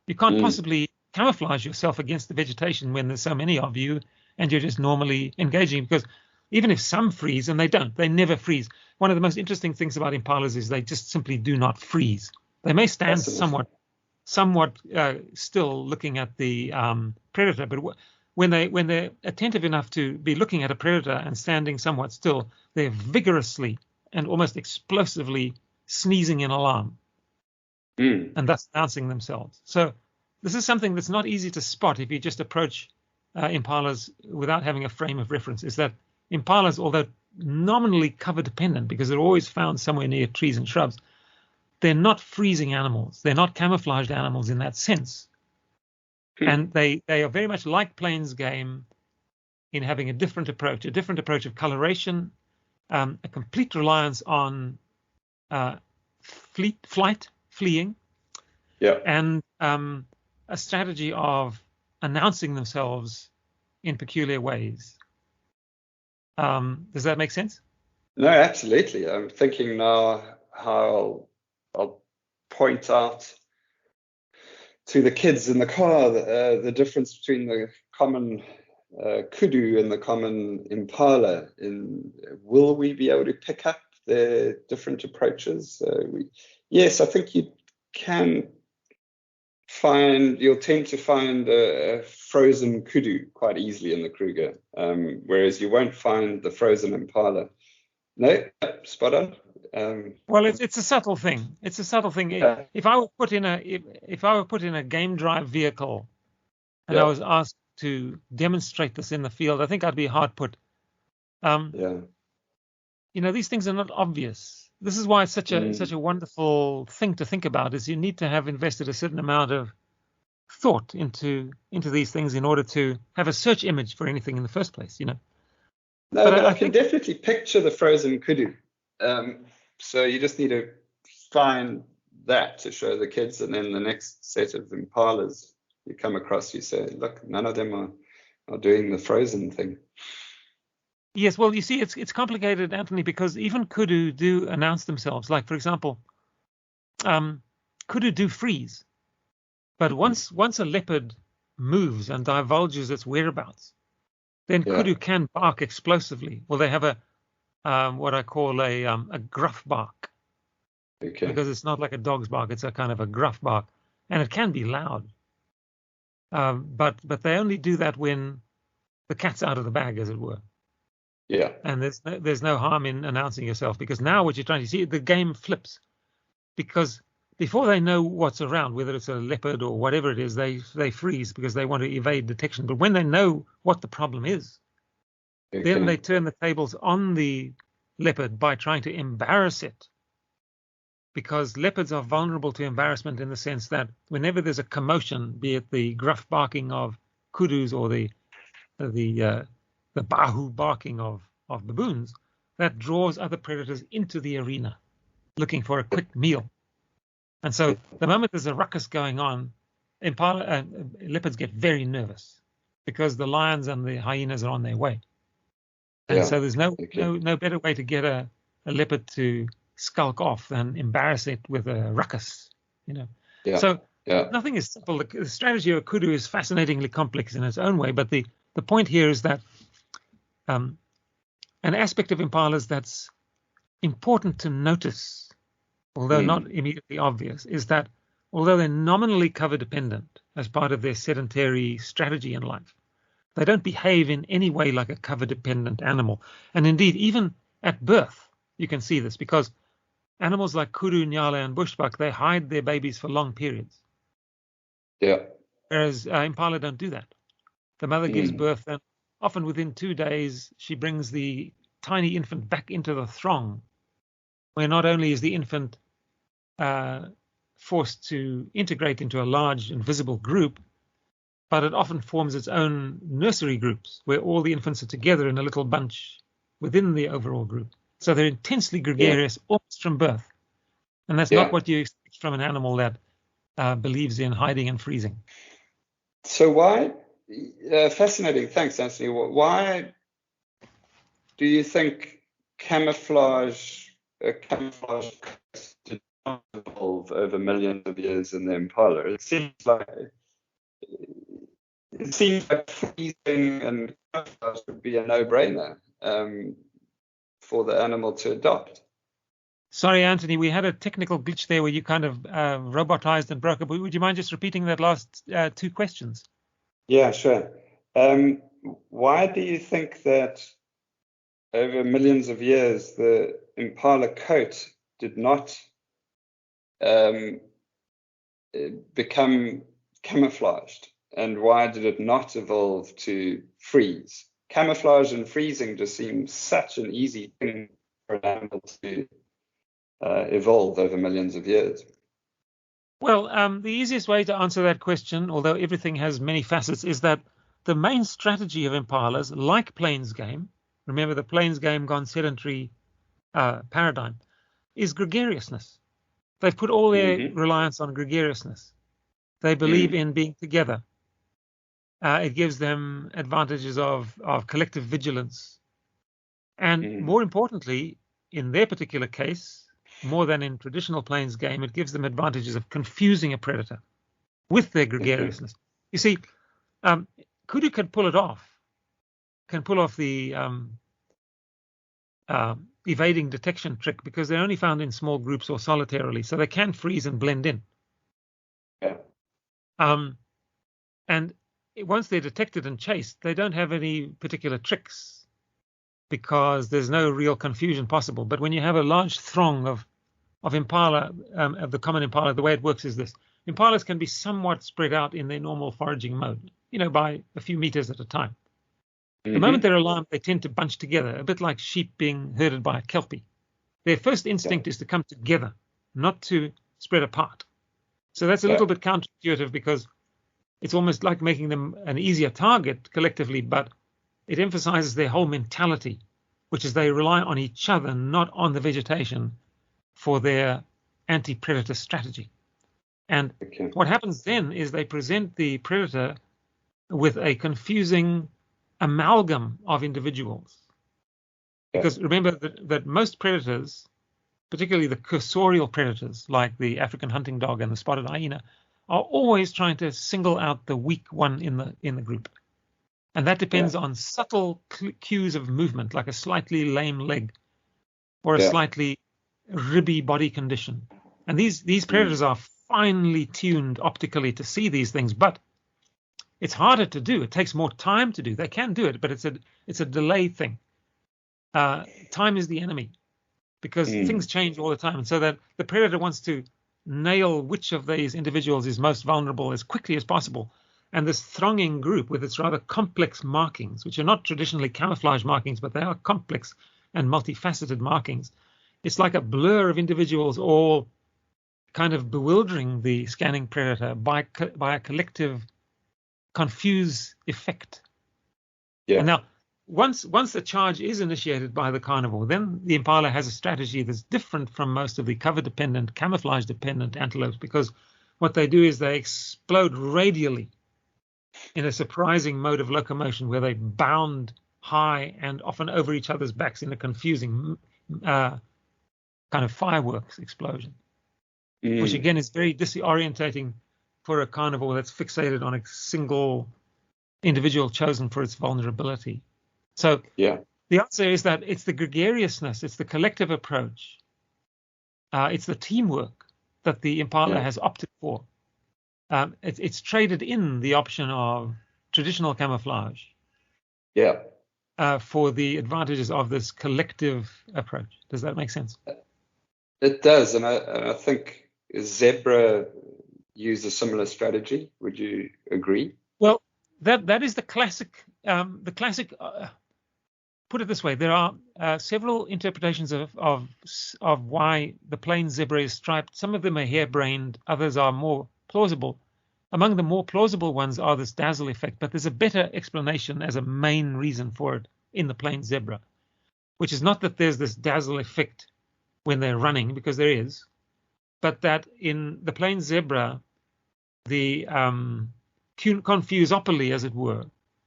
You can't possibly camouflage yourself against the vegetation when there's so many of you and you're just normally engaging, because even if some freeze, and they never freeze. One of the most interesting things about impalas is they just simply do not freeze. They may stand somewhat still looking at the predator, but when they're attentive enough to be looking at a predator and standing somewhat still, they're vigorously and almost explosively sneezing in alarm and thus announcing themselves. So this is something that's not easy to spot if you just approach impalas without having a frame of reference, is that impalas, although nominally cover dependent because they're always found somewhere near trees and shrubs, they're not freezing animals. They're not camouflaged animals in that sense. And they are very much like plains game in having a different approach of coloration, a complete reliance on fleeing, and a strategy of announcing themselves in peculiar ways. Does that make sense?
No, absolutely. I'm thinking now how I'll point out to the kids in the car the difference between the common kudu and the common impala. Will we be able to pick up the different approaches? Yes, I think you can you'll tend to find a frozen kudu quite easily in the Kruger, whereas you won't find the frozen impala. No, spot on.
Well, it's a subtle thing. It's a subtle thing. If I were put in a game drive vehicle and I was asked to demonstrate this in the field, I think I'd be hard put. These things are not obvious. This is why it's such a wonderful thing to think about. Is you need to have invested a certain amount of thought into these things in order to have a search image for anything in the first place. No,
but I can definitely picture the frozen kudu. So you just need to find that to show the kids, and then the next set of impalas you come across, you say, look, none of them are doing the frozen thing.
Yes, well, you see, it's complicated, Anthony, because even kudu do announce themselves. Like, for example, kudu do freeze, but once a leopard moves and divulges its whereabouts, then kudu can bark explosively. Well, they have what I call a gruff bark, because it's not like a dog's bark; it's a kind of a gruff bark, and it can be loud. But they only do that when the cat's out of the bag, as it were.
Yeah.
And there's no harm in announcing yourself, because now what you're trying to see, the game flips, because before they know what's around, whether it's a leopard or whatever it is, they freeze because they want to evade detection. But when they know what the problem is, then they turn the tables on the leopard by trying to embarrass it, because leopards are vulnerable to embarrassment in the sense that whenever there's a commotion, be it the gruff barking of kudus or the bahu barking of baboons, that draws other predators into the arena looking for a quick meal. And so the moment there's a ruckus going on, leopards get very nervous because the lions and the hyenas are on their way. And so there's no better way to get a leopard to skulk off than embarrass it with a ruckus, So nothing is simple. The strategy of a kudu is fascinatingly complex in its own way, but the point here is that an aspect of impalas that's important to notice, although not immediately obvious, is that although they're nominally cover dependent as part of their sedentary strategy in life, they don't behave in any way like a cover dependent animal. And indeed, even at birth, you can see this, because animals like kudu, nyala, and bushbuck, they hide their babies for long periods.
Yeah.
Whereas impala don't do that. The mother gives birth, and often within 2 days, she brings the tiny infant back into the throng, where not only is the infant forced to integrate into a large and visible group, but it often forms its own nursery groups where all the infants are together in a little bunch within the overall group. So they're intensely gregarious almost from birth. And that's not what you expect from an animal that believes in hiding and freezing.
So why, fascinating, thanks, Anthony. Why do you think camouflage did not evolve over millions of years in the impala? It seems like freezing and camouflage would be a no-brainer for the animal to adopt.
Sorry, Anthony, we had a technical glitch there where you kind of robotized and broke up. Would you mind just repeating that last two questions?
Yeah, sure. Why do you think that over millions of years the impala coat did not become camouflaged? And why did it not evolve to freeze? Camouflage and freezing just seems such an easy thing for an animal to evolve over millions of years.
Well, the easiest way to answer that question, although everything has many facets, is that the main strategy of impalas, like plains game, remember the plains game gone sedentary paradigm, is gregariousness. They've put all their reliance on gregariousness. They believe in being together. It gives them advantages of collective vigilance. And more importantly, in their particular case, more than in traditional plains game, it gives them advantages of confusing a predator with their gregariousness. You see, kudu can pull it off, can pull off the evading detection trick because they're only found in small groups or solitarily, so they can freeze and blend in.
Yeah.
And once they're detected and chased, they don't have any particular tricks because there's no real confusion possible. But when you have a large throng of impala, of the common impala, the way it works is this. Impalas can be somewhat spread out in their normal foraging mode, by a few meters at a time. The moment they're alarmed, they tend to bunch together, a bit like sheep being herded by a kelpie. Their first instinct is to come together, not to spread apart. So that's a little bit counterintuitive because it's almost like making them an easier target collectively, but it emphasizes their whole mentality, which is they rely on each other, not on the vegetation, for their anti-predator strategy. And what happens then is they present the predator with a confusing amalgam of individuals. Because remember that most predators, particularly the cursorial predators like the African hunting dog and the spotted hyena, are always trying to single out the weak one in the group. And that depends on subtle cues of movement, like a slightly lame leg or a slightly ribby body condition. And these predators are finely tuned optically to see these things, but it's harder to do. It takes more time to do. They can do it, but it's a delay thing. Time is the enemy because things change all the time. And so that the predator wants to nail which of these individuals is most vulnerable as quickly as possible. And this thronging group with its rather complex markings, which are not traditionally camouflage markings, but they are complex and multifaceted markings. It's like a blur of individuals all kind of bewildering the scanning predator by a collective confuse effect. Yeah. And now, once the charge is initiated by the carnivore, then the impala has a strategy that's different from most of the cover-dependent, camouflage-dependent antelopes, because what they do is they explode radially in a surprising mode of locomotion where they bound high and often over each other's backs in a confusing kind of fireworks explosion, which again is very disorientating for a carnivore that's fixated on a single individual chosen for its vulnerability. So the answer is that it's the gregariousness, it's the collective approach, it's the teamwork that the impala has opted for. It's traded in the option of traditional camouflage for the advantages of this collective approach. Does that make sense?
It does, and I think zebra use a similar strategy. Would you agree?
Well, that is the classic put it this way: there are several interpretations of why the plain zebra is striped. Some of them are harebrained, others are more plausible. Among the more plausible ones are this dazzle effect, but there's a better explanation as a main reason for it in the plain zebra, which is not that there's this dazzle effect when they're running, because there is, but that in the plain zebra, the confusopoly, as it were,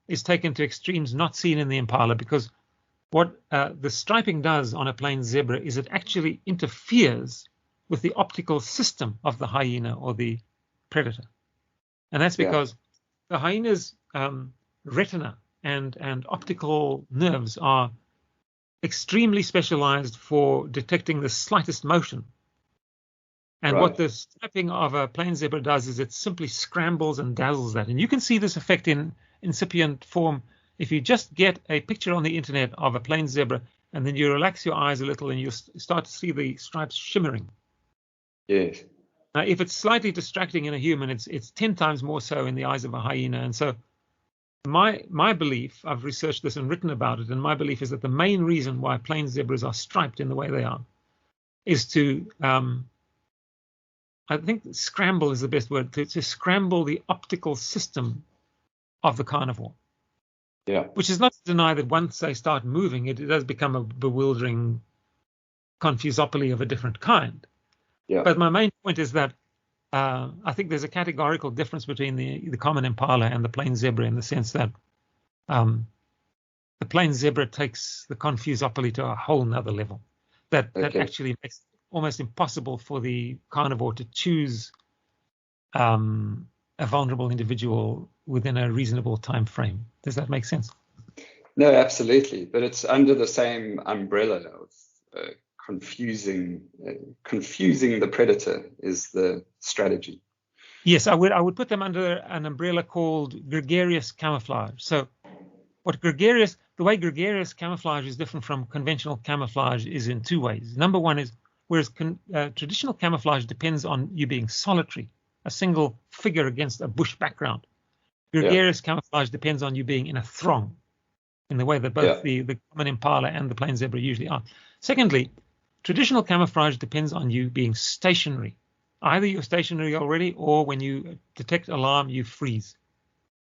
is taken to extremes not seen in the impala, because what the striping does on a plain zebra is it actually interferes with the optical system of the hyena or the predator. And that's because the hyena's retina and optical nerves are extremely specialized for detecting the slightest motion. And what the striping of a plain zebra does is it simply scrambles and dazzles that. And you can see this effect in incipient form if you just get a picture on the internet of a plain zebra and then you relax your eyes a little and you start to see the stripes shimmering.
Yes.
Now, if it's slightly distracting in a human, it's 10 times more so in the eyes of a hyena. And so my belief, I've researched this and written about it, and my belief is that the main reason why plain zebras are striped in the way they are is to, I think scramble is the best word, to scramble the optical system of the carnivore.
Yeah.
Which is not to deny that once they start moving, it does become a bewildering confusopoly of a different kind.
Yeah.
But my main point is that I think there's a categorical difference between the common impala and the plain zebra, in the sense that the plain zebra takes the confusopoly to a whole nother level that actually makes it almost impossible for the carnivore to choose a vulnerable individual within a reasonable time frame. Does that make sense?
No, absolutely. But it's under the same umbrella of confusing the predator is the strategy.
Yes, I would put them under an umbrella called gregarious camouflage. So the way gregarious camouflage is different from conventional camouflage is in two ways. Number one is, whereas traditional camouflage depends on you being solitary, a single figure against a bush background. Gregarious camouflage depends on you being in a throng, in the way that both the common impala and the plain zebra usually are. Secondly, traditional camouflage depends on you being stationary. Either you're stationary already, or when you detect alarm, you freeze.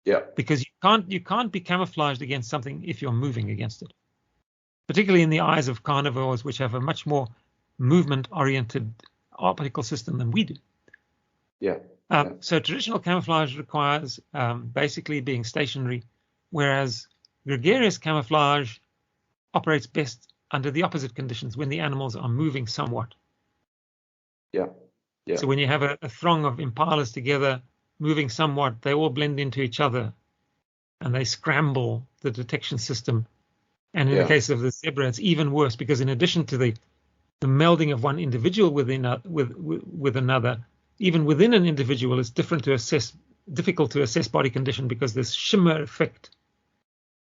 Yeah.
Because you can't be camouflaged against something if you're moving against it. Particularly in the eyes of carnivores, which have a much more movement-oriented optical system than we do.
Yeah.
So traditional camouflage requires basically being stationary, whereas gregarious camouflage operates best under the opposite conditions, when the animals are moving somewhat.
Yeah.
So when you have a throng of impalas together, moving somewhat, they all blend into each other and they scramble the detection system. And in the case of the zebra, it's even worse, because in addition to the melding of one individual with another, even within an individual, it's difficult to assess body condition, because this shimmer effect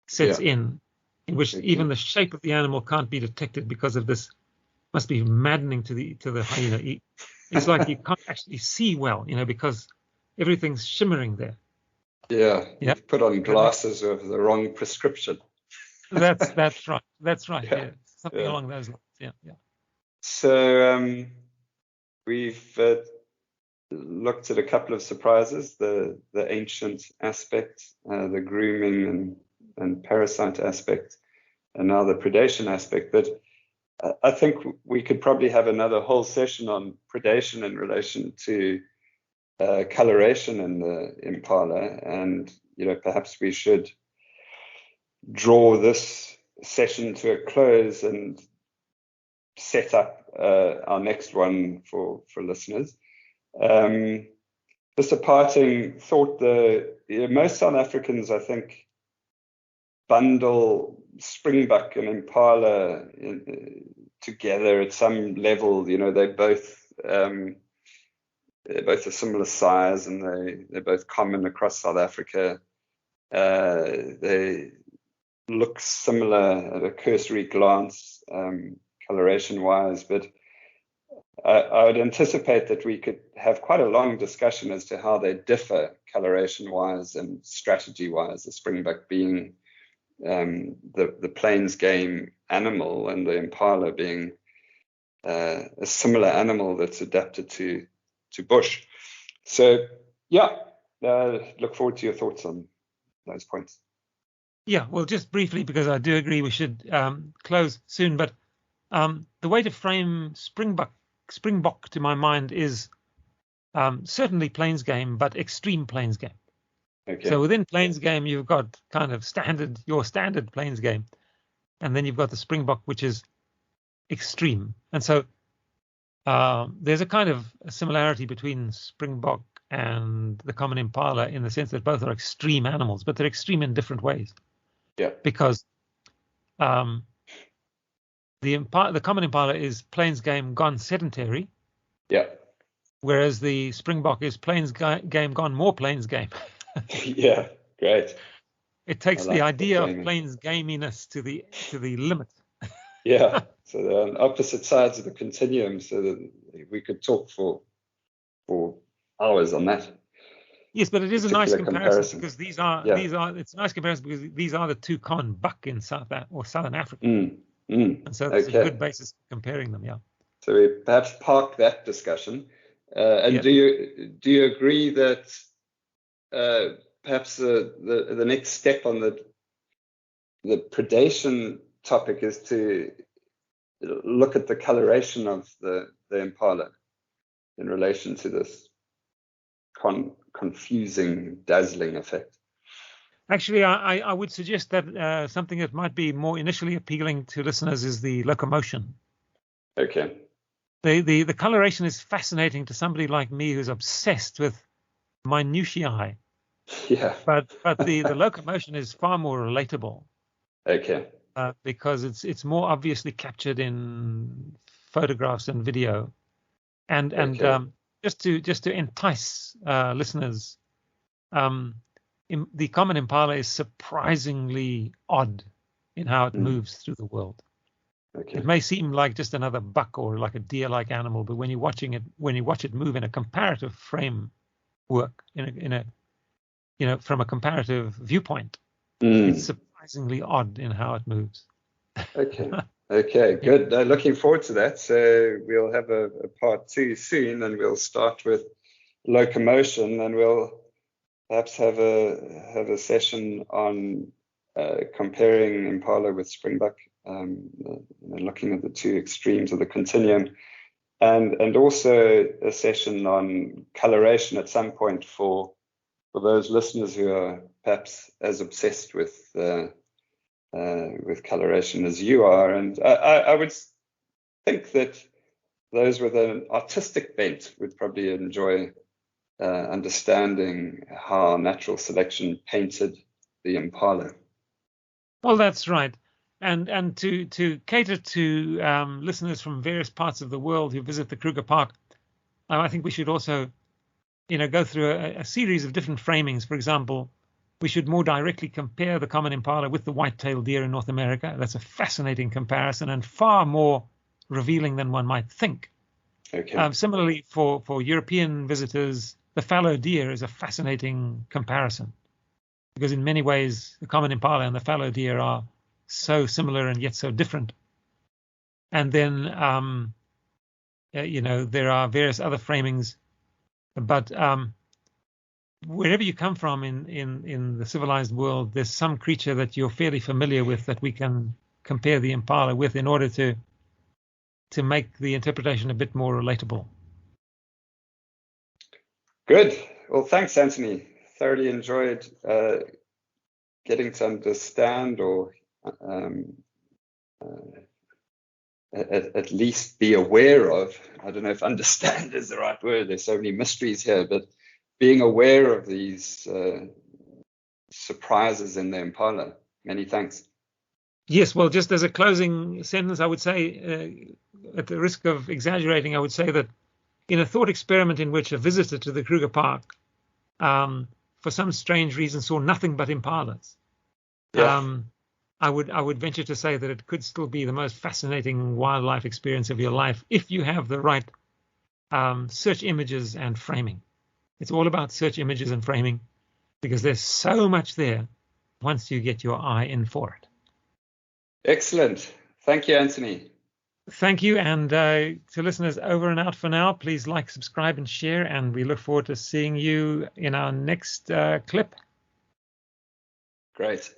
sets in which even the shape of the animal can't be detected because of this. Must be maddening to the hyena. It's like you can't actually see well, because everything's shimmering there.
Yeah. You've put on glasses of the wrong prescription.
That's right. That's right. Yeah. Something along those lines. Yeah.
So we've looked at a couple of surprises: the ancient aspect, the grooming and parasite aspect, and now the predation aspect. But I think we could probably have another whole session on predation in relation to coloration in the impala, and perhaps we should draw this session to a close and set up our next one for listeners. Just a parting thought: most South Africans, I think, bundle springbuck and impala together at some level. They're both a similar size, and they're both common across South Africa. They look similar at a cursory glance, coloration-wise, but I would anticipate that we could have quite a long discussion as to how they differ coloration-wise and strategy-wise, the springbuck being the plains game animal and the impala being a similar animal that's adapted to bush. So, yeah, look forward to your thoughts on those points.
Yeah, well, just briefly, because I do agree we should close soon, but the way to frame Springbok to my mind is certainly plains game, but extreme plains game.
Okay.
So within plains game, you've got kind of your standard plains game, and then you've got the Springbok, which is extreme. And so there's a kind of a similarity between Springbok and the common impala in the sense that both are extreme animals, but they're extreme in different ways.
Yeah.
Because the common impala is plains game gone sedentary.
Yeah.
Whereas the Springbok is plains game gone more plains game.
Yeah, great.
It takes the idea of plains gaminess to the limit.
Yeah, so they're on opposite sides of the continuum, so that we could talk for hours on that.
Yes, but it is a nice comparison because it's a nice comparison because these are the two common buck in Southern Africa. And so it's a good basis for comparing them, yeah.
So we perhaps park that discussion. And do you agree that perhaps the next step on the predation topic is to look at the coloration of the impala in relation to this confusing, dazzling effect?
Actually, I would suggest that something that might be more initially appealing to listeners is the locomotion.
Okay.
The coloration is fascinating to somebody like me who's obsessed with minutiae.
Yeah.
But the locomotion is far more relatable.
Okay.
Because it's more obviously captured in photographs and video, and just to entice listeners, the common impala is surprisingly odd in how it moves through the world.
Okay.
It may seem like just another buck or like a deer-like animal, but when you watch it move in a comparative framework, from a comparative viewpoint, it's surprisingly odd in how it moves.
Okay, good. Looking forward to that. So we'll have a part 2 soon, and we'll start with locomotion, and we'll perhaps have a session on comparing impala with springbuck, looking at the two extremes of the continuum, and also a session on coloration at some point for those listeners who are perhaps as obsessed with coloration as you are. And I would think that those with an artistic bent would probably enjoy understanding how natural selection painted the impala.
Well, that's right. And to cater to listeners from various parts of the world who visit the Kruger Park, I think we should also go through a series of different framings. For example, we should more directly compare the common impala with the white-tailed deer in North America. That's a fascinating comparison and far more revealing than one might think.
Okay.
Similarly, for European visitors, the fallow deer is a fascinating comparison because in many ways the common impala and the fallow deer are so similar and yet so different. And then, there are various other framings. But wherever you come from in the civilized world, there's some creature that you're fairly familiar with that we can compare the impala with in order to make the interpretation a bit more relatable.
Good. Well, thanks, Anthony. Thoroughly enjoyed getting to understand or at least be aware of. I don't know if understand is the right word. There's so many mysteries here, but being aware of these surprises in the impala. Many thanks.
Yes, well, just as a closing sentence, I would say, at the risk of exaggerating, I would say that in a thought experiment in which a visitor to the Kruger Park, for some strange reason, saw nothing but impalas, I would venture to say that it could still be the most fascinating wildlife experience of your life if you have the right search images and framing. It's all about search images and framing because there's so much there once you get your eye in for it.
Excellent. Thank you, Anthony.
Thank you. And to listeners, over and out for now. Please like, subscribe, and share. And we look forward to seeing you in our next clip.
Great.